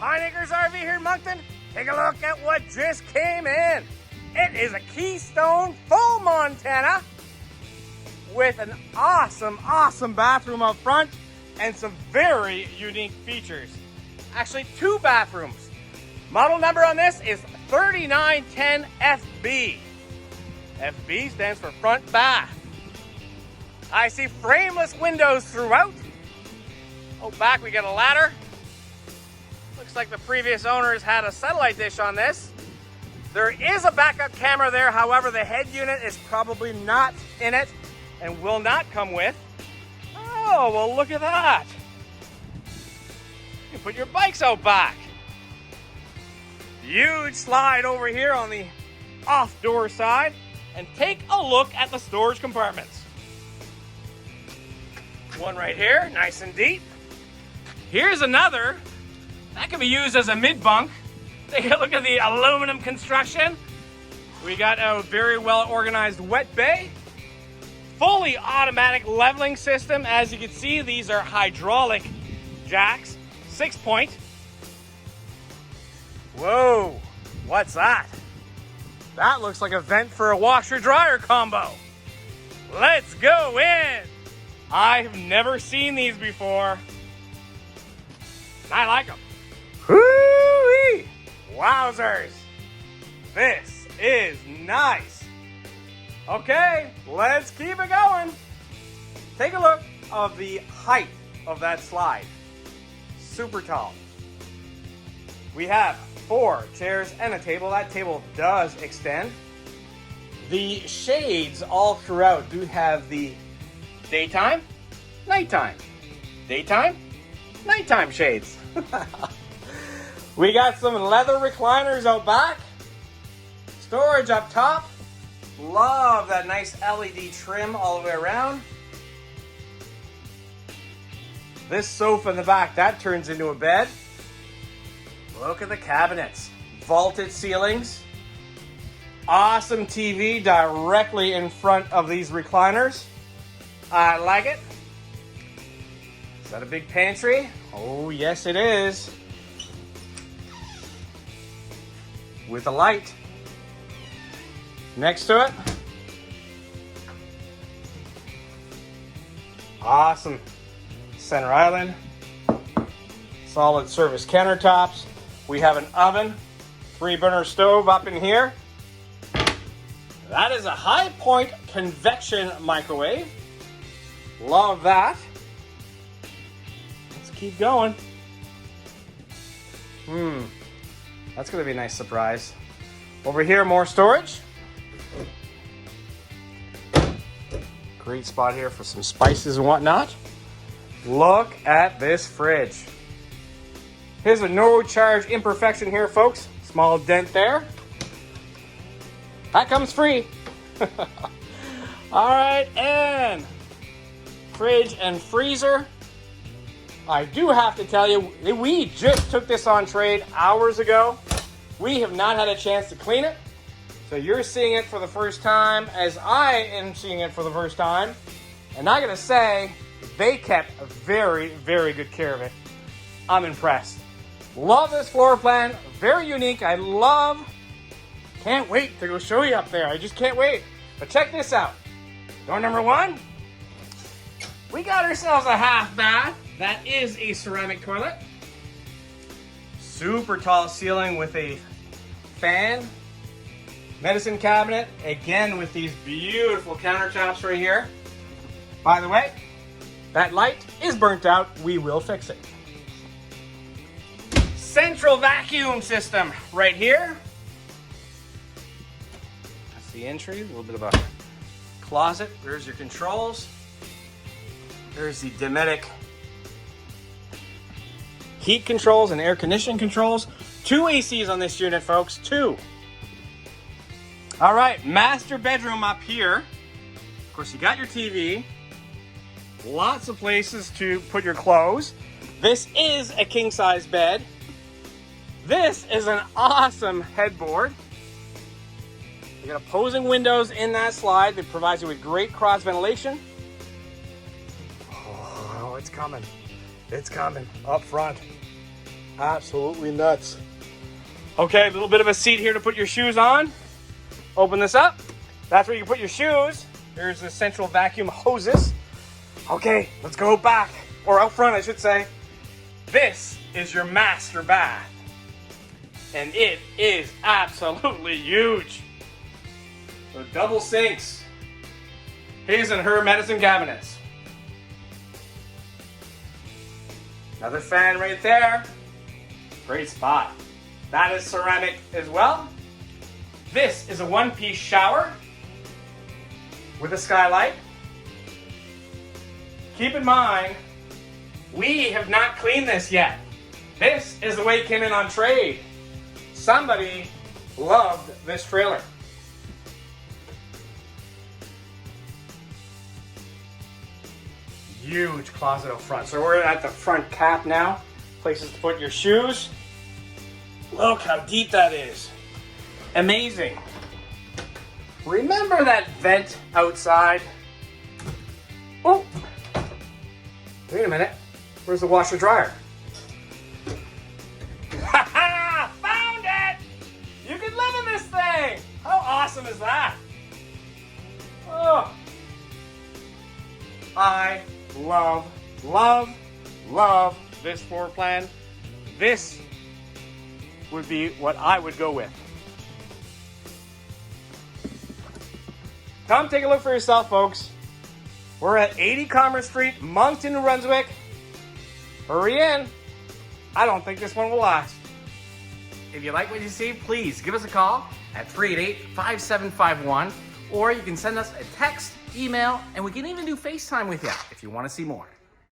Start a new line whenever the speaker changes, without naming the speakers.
Pine Acres RV here in Moncton. Take a look at what just came in. It is a Keystone Montana with an awesome bathroom up front and some very unique features. Actually, 2 bathrooms. Model number on this is 3910 FB. FB stands for front bath. I see frameless windows throughout. Oh, back we got a ladder. Looks like the previous owners had a satellite dish on this. There is a backup camera there, however, the head unit is probably not in it and will not come with. Oh, well, look at that. You can put your bikes out back. Huge slide over here on the off-door side. And take a look at the storage compartments. One right here, nice and deep. Here's another. That can be used as a mid-bunk. Take a look at the aluminum construction. We got a very well-organized wet bay. Fully automatic leveling system. As you can see, these are hydraulic jacks. 6-point. Whoa, what's that? That looks like a vent for a washer-dryer combo. Let's go in. I've never seen these before. I like them. Whoo-wee! Wowzers. This is nice. Okay, let's keep it going. Take a look of the height of that slide. Super tall. We have 4 chairs and a table. That table does extend. The shades all throughout do have the daytime, nighttime, daytime, nighttime shades. We got some leather recliners out back. Storage up top. Love that nice LED trim all the way around. This sofa in the back, that turns into a bed. Look at the cabinets. Vaulted ceilings. Awesome TV directly in front of these recliners. I like it. Is that a big pantry? Oh, yes it is. With a light. Next to it. Awesome. Center island. Solid service countertops. We have an oven, 3-burner stove up in here. That is a high-point convection microwave. Love that. Let's keep going. That's going to be a nice surprise. Over here, more storage. Great spot here for some spices and whatnot. Look at this fridge. Here's a no-charge imperfection here, folks. Small dent there. That comes free. All right, and fridge and freezer. I do have to tell you, we just took this on trade hours ago. We have not had a chance to clean it. So you're seeing it for the first time as I am seeing it for the first time. And I gotta say, they kept a very, very good care of it. I'm impressed. Love this floor plan, very unique. Can't wait to go show you up there. I just can't wait. But check this out. Door number 1. We got ourselves a half bath. That is a ceramic toilet. Super tall ceiling with a fan. Medicine cabinet, again with these beautiful countertops right here. By the way, that light is burnt out. We will fix it. Central vacuum system right here. That's the entry, a little bit of a closet. There's your controls. There's the Dometic heat controls and air conditioning controls. 2 ACs on this unit, folks, 2. All right, master bedroom up here. Of course, you got your TV. Lots of places to put your clothes. This is a king-size bed. This is an awesome headboard. You got opposing windows in that slide that provides you with great cross ventilation. Oh, it's coming. It's coming up front. Absolutely nuts. Okay, a little bit of a seat here to put your shoes on. Open this up. That's where you put your shoes. There's the central vacuum hoses. Okay, let's go back, or out front, I should say. This is your master bath. And it is absolutely huge. So double sinks. His and her medicine cabinets. Another fan right there. Great spot. That is ceramic as well. This is a one-piece shower with a skylight. Keep in mind, we have not cleaned this yet. This is the way it came in on trade. Somebody loved this trailer. Huge closet up front. So we're at the front cap now. Places to put your shoes. Look how deep that is. Amazing. Remember that vent outside? Oh, wait a minute. Where's the washer dryer? Ha ha! Found it! You can live in this thing! How awesome is that? Oh. I love, love, love this floor plan. This would be what I would go with. Come take a look for yourself, folks. We're at 80 Commerce Street, Moncton, New Brunswick. Hurry in. I don't think this one will last. If you like what you see, please give us a call at 388-5751, or you can send us a text, email, and we can even do FaceTime with you if you want to see more.